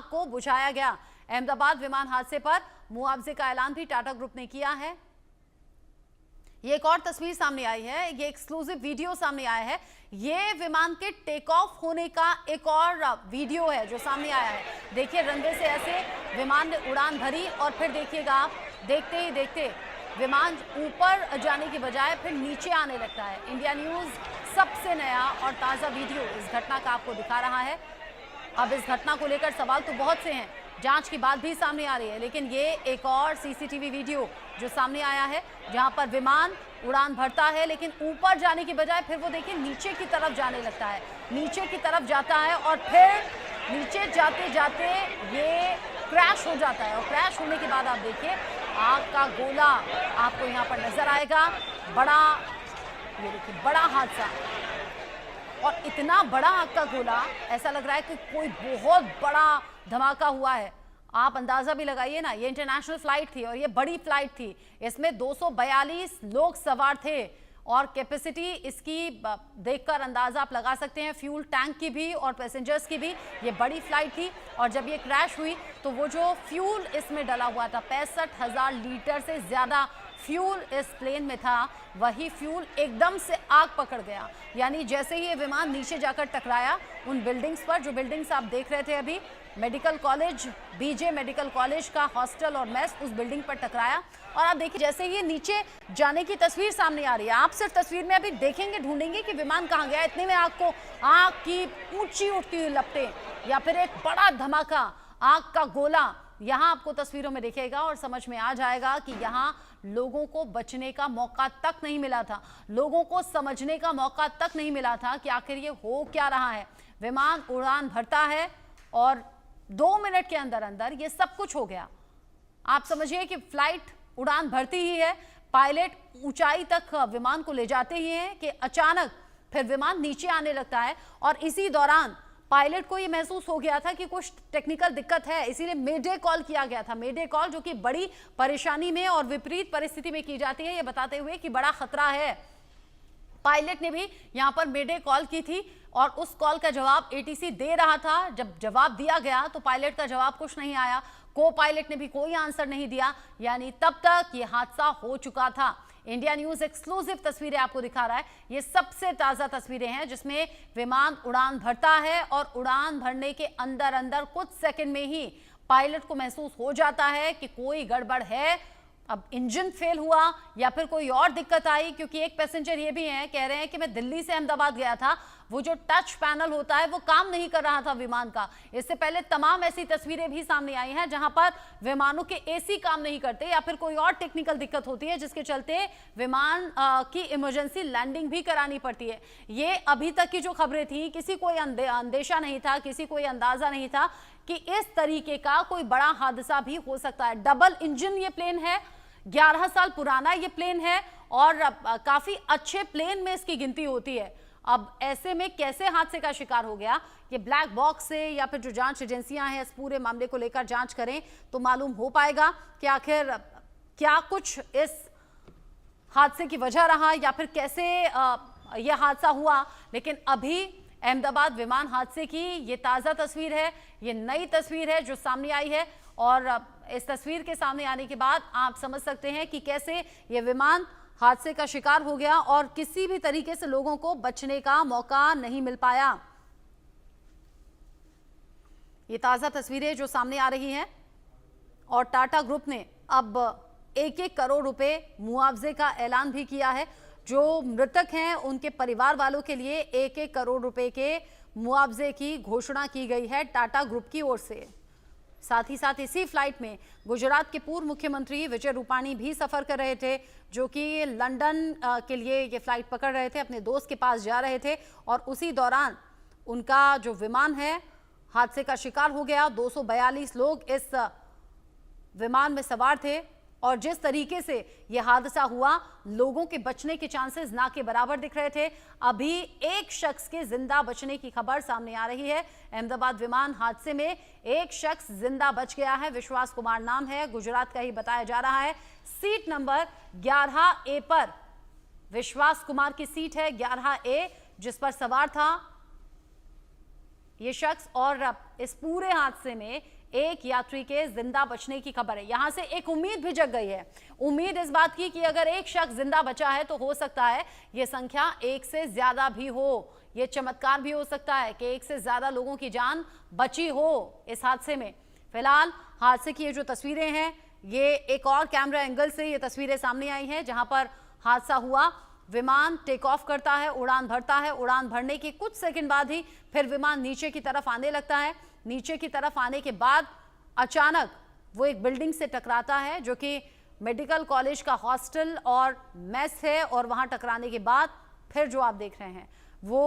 को बुझाया गया। अहमदाबाद विमान हादसे पर मुआवजे का ऐलान भी टाटा ग्रुप ने किया है। ये एक और तस्वीर सामने आई है, ये एक्सक्लूसिव वीडियो सामने आया है। ये विमान के टेक ऑफ होने का एक और वीडियो है जो सामने आया है। देखिए रनवे से ऐसे विमान ने उड़ान भरी और फिर देखिएगा आप, देखते ही देखते विमान ऊपर जाने की बजाय फिर नीचे आने लगता है। इंडिया न्यूज़ सबसे नया और ताज़ा वीडियो इस घटना का आपको दिखा रहा है। अब इस घटना को लेकर सवाल तो बहुत से हैं, जांच की बात भी सामने आ रही है, लेकिन ये एक और सीसीटीवी वीडियो जो सामने आया है जहां पर विमान उड़ान भरता है लेकिन ऊपर जाने की बजाय फिर वो देखिए नीचे की तरफ जाने लगता है, नीचे की तरफ जाता है और फिर नीचे जाते जाते ये क्रैश हो जाता है। और क्रैश होने के बाद आप देखिए आग का गोला आपको यहाँ पर नजर आएगा। बड़ा, ये देखिए बड़ा हादसा, और इतना बड़ा आग का गोला, ऐसा लग रहा है कि कोई बहुत बड़ा धमाका हुआ है। आप अंदाजा भी लगाइए ना, ये इंटरनेशनल फ्लाइट थी और ये बड़ी फ्लाइट थी। इसमें 242 लोग सवार थे और कैपेसिटी इसकी देखकर अंदाजा आप लगा सकते हैं, फ्यूल टैंक की भी और पैसेंजर्स की भी। ये बड़ी फ्लाइट थी और जब ये क्रैश हुई तो वो जो फ्यूल इसमें डला हुआ था, 65,000 लीटर से ज़्यादा फ्यूल इस प्लेन में था, वही फ्यूल एकदम से आग पकड़ गया। यानी जैसे ही ये विमान नीचे जाकर टकराया उन बिल्डिंग्स पर, जो बिल्डिंग्स आप देख रहे थे अभी, medical college, BJ medical college का हॉस्टल और मेस, उस बिल्डिंग पर टकराया। और आप देखिए जैसे ही नीचे जाने की तस्वीर सामने आ रही है, आप सिर्फ तस्वीर में अभी देखेंगे, ढूंढेंगे कि विमान कहाँ गया, इतने में आपको आग की ऊंची उठती हुई लपटें या फिर एक बड़ा धमाका, आग का गोला यहाँ आपको तस्वीरों में दिखेगा और समझ में आ जाएगा कि यहाँ लोगों को बचने का मौका तक नहीं मिला था, लोगों को समझने का मौका तक नहीं मिला था कि आखिर ये हो क्या रहा है। विमान उड़ान भरता है और 2 मिनट के अंदर अंदर ये सब कुछ हो गया। आप समझिए कि फ्लाइट उड़ान भरती ही है, पायलट ऊंचाई तक विमान को ले जाते ही हैं कि अचानक फिर विमान नीचे आने लगता है। और इसी दौरान पायलट को ये महसूस हो गया था कि कुछ टेक्निकल दिक्कत है, इसीलिए मेडे कॉल किया गया था। मेडे कॉल जो कि बड़ी परेशानी में और विपरीत परिस्थिति में की जाती है, ये बताते हुए कि बड़ा खतरा है। पायलट ने भी यहां पर मेडे कॉल की थी और उस कॉल का जवाब एटीसी दे रहा था। जब जवाब दिया गया तो पायलट का जवाब कुछ नहीं आया, को पायलट ने भी कोई आंसर नहीं दिया, यानी तब तक ये हादसा हो चुका था। इंडिया न्यूज़ एक्सक्लूसिव तस्वीरें आपको दिखा रहा है। ये सबसे ताज़ा तस्वीरें हैं जिसमें विमान उड़ान भरता है और उड़ान भरने के अंदर अंदर कुछ सेकंड में ही पायलट को महसूस हो जाता है कि कोई गड़बड़ है। अब इंजन फेल हुआ या फिर कोई और दिक्कत आई, क्योंकि एक पैसेंजर ये भी हैं, कह रहे हैं कि मैं दिल्ली से अहमदाबाद गया था, वो जो टच पैनल होता है वो काम नहीं कर रहा था विमान का। इससे पहले तमाम ऐसी तस्वीरें भी सामने आई हैं जहां पर विमानों के एसी काम नहीं करते या फिर कोई और टेक्निकल दिक्कत होती है जिसके चलते विमान की इमरजेंसी लैंडिंग भी करानी पड़ती है। ये अभी तक की जो खबरें थी, किसी कोई अंदेशा नहीं था, किसी कोई अंदाजा नहीं था कि इस तरीके का कोई बड़ा हादसा भी हो सकता है। डबल इंजन ये प्लेन है, 11 साल पुराना ये प्लेन है और काफी अच्छे प्लेन में इसकी गिनती होती है। अब ऐसे में कैसे हादसे का शिकार हो गया, ये ब्लैक बॉक्स से या फिर जो जांच एजेंसियां हैं इस पूरे मामले को लेकर जांच करें तो मालूम हो पाएगा कि आखिर क्या कुछ इस हादसे की वजह रहा या फिर कैसे यह हादसा हुआ। लेकिन अभी अहमदाबाद विमान हादसे की ये ताज़ा तस्वीर है, ये नई तस्वीर है जो सामने आई है और इस तस्वीर के सामने आने के बाद आप समझ सकते हैं कि कैसे ये विमान हादसे का शिकार हो गया और किसी भी तरीके से लोगों को बचने का मौका नहीं मिल पाया। ये ताज़ा तस्वीरें जो सामने आ रही हैं और टाटा ग्रुप ने अब 1-1 करोड़ रुपए मुआवजे का ऐलान भी किया है। जो मृतक हैं उनके परिवार वालों के लिए 1-1 करोड़ रुपए के मुआवजे की घोषणा की गई है टाटा ग्रुप की ओर से। साथ ही साथ इसी फ्लाइट में गुजरात के पूर्व मुख्यमंत्री विजय रूपाणी भी सफर कर रहे थे, जो कि लंदन के लिए ये फ्लाइट पकड़ रहे थे, अपने दोस्त के पास जा रहे थे और उसी दौरान उनका जो विमान है हादसे का शिकार हो गया। 242 लोग इस विमान में सवार थे और जिस तरीके से यह हादसा हुआ, लोगों के बचने के चांसेस ना के बराबर दिख रहे थे। अभी एक शख्स के जिंदा बचने की खबर सामने आ रही है। अहमदाबाद विमान हादसे में एक शख्स जिंदा बच गया है, विश्वास कुमार नाम है, गुजरात का ही बताया जा रहा है। सीट नंबर 11A पर विश्वास कुमार की सीट है, 11A, जिस पर सवार था ये शख्स और इस पूरे हादसे में एक यात्री के जिंदा बचने की खबर है। यहां से एक उम्मीद भी जग गई है, उम्मीद इस बात की कि अगर एक शख्स जिंदा बचा है तो हो सकता है ये संख्या एक से ज्यादा भी हो। ये चमत्कार भी हो सकता है कि एक से ज्यादा लोगों की जान बची हो इस हादसे में। फिलहाल हादसे की ये जो तस्वीरें हैं, ये एक और कैमरा एंगल से ये तस्वीरें सामने आई हैं जहां पर हादसा हुआ। विमान टेक ऑफ करता है, उड़ान भरता है, उड़ान भरने के कुछ सेकंड बाद ही फिर विमान नीचे की तरफ आने लगता है। नीचे की तरफ आने के बाद अचानक वो एक बिल्डिंग से टकराता है जो कि मेडिकल कॉलेज का हॉस्टल और मेस है, और वहां टकराने के बाद फिर जो आप देख रहे हैं वो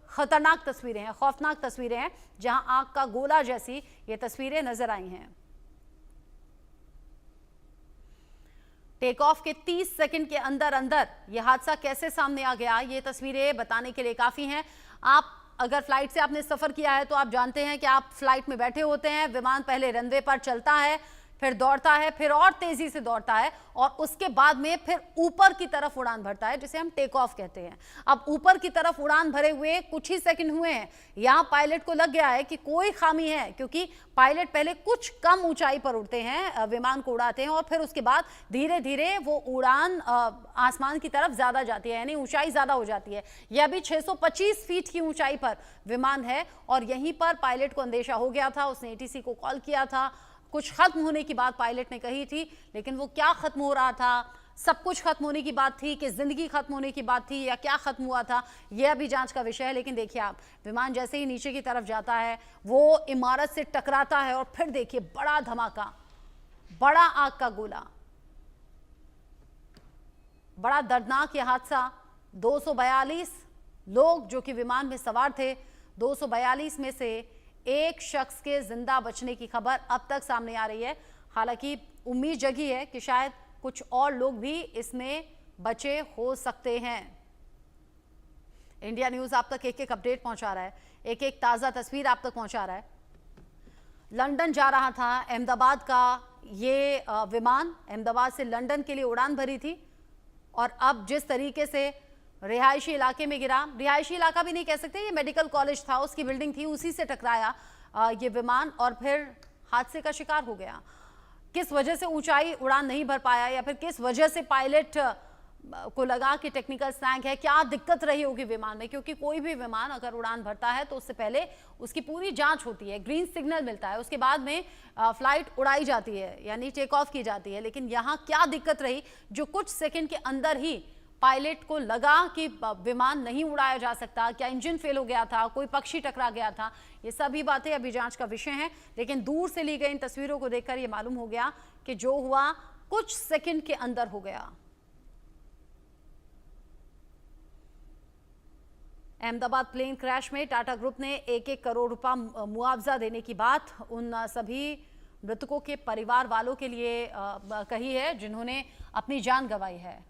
खतरनाक तस्वीरें हैं, खौफनाक तस्वीरें हैं, जहां आग का गोला जैसी ये तस्वीरें नजर आई हैं। टेक ऑफ के 30 सेकंड के अंदर अंदर यह हादसा कैसे सामने आ गया, ये तस्वीरें बताने के लिए काफी हैं। आप अगर फ्लाइट से आपने सफर किया है तो आप जानते हैं कि आप फ्लाइट में बैठे होते हैं, विमान पहले रनवे पर चलता है, फिर दौड़ता है, फिर और तेजी से दौड़ता है, और उसके बाद में फिर ऊपर की तरफ उड़ान भरता है, जिसे हम टेक ऑफ कहते हैं। अब ऊपर की तरफ उड़ान भरे हुए कुछ ही सेकंड हुए हैं, यहां पायलट को लग गया है कि कोई खामी है, क्योंकि पायलट पहले कुछ कम ऊंचाई पर उड़ते हैं, विमान को उड़ाते हैं, और फिर उसके बाद धीरे धीरे वो उड़ान आसमान की तरफ ज्यादा जाती है, यानी ऊंचाई ज्यादा हो जाती है। यह अभी 625 फीट की ऊंचाई पर विमान है, और यहीं पर पायलट को अंदेशा हो गया था। उसने एटीसी को कॉल किया था, कुछ खत्म होने की बात पायलट ने कही थी, लेकिन वो क्या खत्म हो रहा था, सब कुछ खत्म होने की बात थी कि जिंदगी खत्म होने की बात थी, या क्या खत्म हुआ था, यह अभी जांच का विषय है। लेकिन देखिए आप, विमान जैसे ही नीचे की तरफ जाता है वो इमारत से टकराता है, और फिर देखिए बड़ा धमाका, बड़ा आग का गोला, बड़ा दर्दनाक यह हादसा। 242 लोग जो कि विमान में सवार थे, 242 में से एक शख्स के जिंदा बचने की खबर अब तक सामने आ रही है। हालांकि उम्मीद जगी है कि शायद कुछ और लोग भी इसमें बचे हो सकते हैं। इंडिया न्यूज आप तक एक एक अपडेट पहुंचा रहा है, एक एक ताजा तस्वीर आप तक पहुंचा रहा है। लंदन जा रहा था अहमदाबाद का ये विमान, अहमदाबाद से लंदन के लिए उड़ान भरी थी, और अब जिस तरीके से रिहायशी इलाके में गिरा, रिहायशी इलाका भी नहीं कह सकते, ये मेडिकल कॉलेज था, उसकी बिल्डिंग थी, उसी से टकराया ये विमान, और फिर हादसे का शिकार हो गया। किस वजह से ऊंचाई उड़ान नहीं भर पाया, या फिर किस वजह से पायलट को लगा कि टेक्निकल स्नैग है, क्या दिक्कत रही होगी विमान में, क्योंकि कोई भी विमान अगर उड़ान भरता है तो उससे पहले उसकी पूरी जांच होती है, ग्रीन सिग्नल मिलता है, उसके बाद में फ्लाइट उड़ाई जाती है, यानी टेक ऑफ की जाती है। लेकिन यहाँ क्या दिक्कत रही जो कुछ सेकंड के अंदर ही पायलट को लगा कि विमान नहीं उड़ाया जा सकता, क्या इंजन फेल हो गया था, कोई पक्षी टकरा गया था, ये सभी बातें अभी जांच का विषय हैं। लेकिन दूर से ली गई इन तस्वीरों को देखकर ये मालूम हो गया कि जो हुआ कुछ सेकंड के अंदर हो गया। अहमदाबाद प्लेन क्रैश में टाटा ग्रुप ने 1-1 करोड़ रुपया मुआवजा देने की बात उन सभी मृतकों के परिवार वालों के लिए कही है जिन्होंने अपनी जान गंवाई है।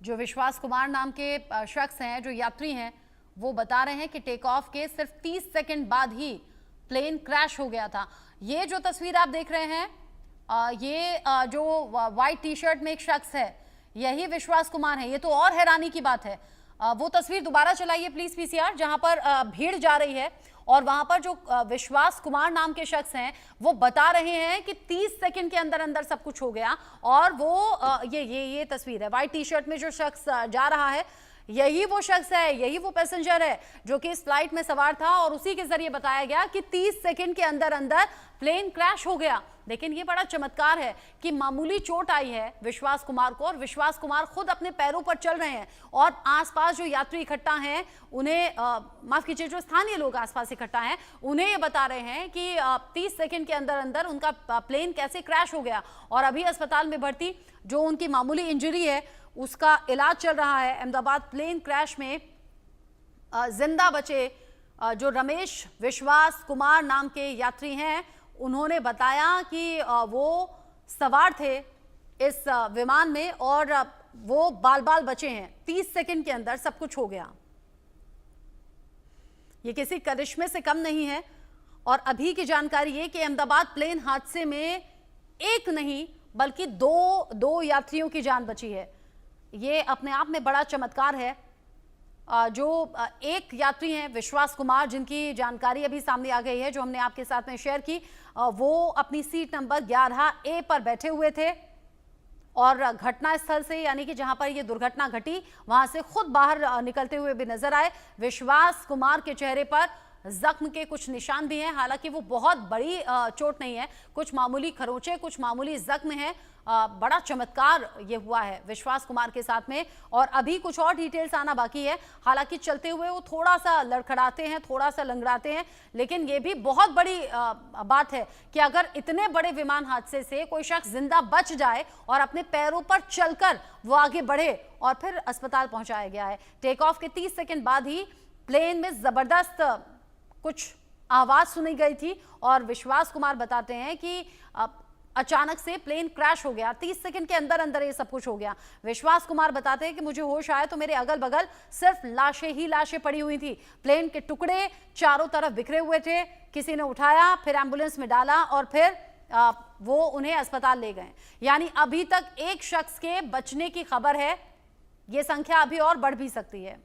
जो विश्वास कुमार नाम के शख्स हैं, जो यात्री हैं, वो बता रहे हैं कि टेक ऑफ के सिर्फ 30 सेकंड बाद ही प्लेन क्रैश हो गया था। ये जो तस्वीर आप देख रहे हैं, ये जो व्हाइट टी शर्ट में एक शख्स है, यही विश्वास कुमार है। ये तो और हैरानी की बात है, वो तस्वीर दोबारा चलाइए प्लीज पीसीआर, जहां पर भीड़ जा रही है, और वहां पर जो विश्वास कुमार नाम के शख्स हैं वो बता रहे हैं कि 30 सेकंड के अंदर अंदर सब कुछ हो गया। और वो ये तस्वीर है, व्हाइट टी शर्ट में जो शख्स जा रहा है, यही वो शख्स है, यही वो पैसेंजर है जो कि इस फ्लाइट में सवार था, और उसी के जरिए बताया गया कि 30 सेकंड के अंदर अंदर प्लेन क्रैश हो गया। लेकिन ये बड़ा चमत्कार है कि मामूली चोट आई है विश्वास कुमार को, और विश्वास कुमार खुद अपने पैरों पर चल रहे हैं, और आसपास जो यात्री इकट्ठा हैं उन्हें माफ कीजिए, जो स्थानीय लोग आसपास इकट्ठा हैं उन्हें ये बता रहे हैं कि 30 सेकंड के अंदर अंदर उनका प्लेन कैसे क्रैश हो गया, और अभी अस्पताल में भर्ती, जो उनकी मामूली इंजरी है उसका इलाज चल रहा है। अहमदाबाद प्लेन क्रैश में जिंदा बचे जो रमेश विश्वास कुमार नाम के यात्री हैं, उन्होंने बताया कि वो सवार थे इस विमान में, और वो बाल बाल बचे हैं। 30 सेकंड के अंदर सब कुछ हो गया। ये किसी करिश्मे से कम नहीं है। और अभी की जानकारी ये कि अहमदाबाद प्लेन हादसे में एक नहीं बल्कि दो यात्रियों की जान बची है। ये अपने आप में बड़ा चमत्कार है। जो एक यात्री हैं विश्वास कुमार, जिनकी जानकारी अभी सामने आ गई है, जो हमने आपके साथ में शेयर की, वो अपनी सीट नंबर 11A पर बैठे हुए थे और घटना स्थल से, यानी कि जहां पर ये दुर्घटना घटी, वहां से खुद बाहर निकलते हुए भी नजर आए। विश्वास कुमार के चेहरे पर जख्म के कुछ निशान भी हैं, हालांकि वो बहुत बड़ी चोट नहीं है, कुछ मामूली खरोंचे, कुछ मामूली जख्म हैं। बड़ा चमत्कार ये हुआ है विश्वास कुमार के साथ में, और अभी कुछ और डिटेल्स आना बाकी है। हालांकि चलते हुए वो थोड़ा सा लड़खड़ाते हैं, थोड़ा सा लंगड़ाते हैं, लेकिन ये भी बहुत बड़ी बात है कि अगर इतने बड़े विमान हादसे से कोई शख्स जिंदा बच जाए और अपने पैरों पर चलकर वो आगे बढ़े, और फिर अस्पताल पहुंचाया गया है। टेक ऑफ के 30 सेकेंड बाद ही प्लेन में जबरदस्त कुछ आवाज सुनी गई थी, और विश्वास कुमार बताते हैं कि अचानक से प्लेन क्रैश हो गया। 30 सेकंड के अंदर अंदर ये सब कुछ हो गया। विश्वास कुमार बताते हैं कि मुझे होश आया तो मेरे अगल बगल सिर्फ लाशें ही लाशें पड़ी हुई थी। प्लेन के टुकड़े चारों तरफ बिखरे हुए थे, किसी ने उठाया, फिर एम्बुलेंस में डाला और फिर वो उन्हें अस्पताल ले गए। यानी अभी तक एक शख्स के बचने की खबर है, ये संख्या अभी और बढ़ भी सकती है।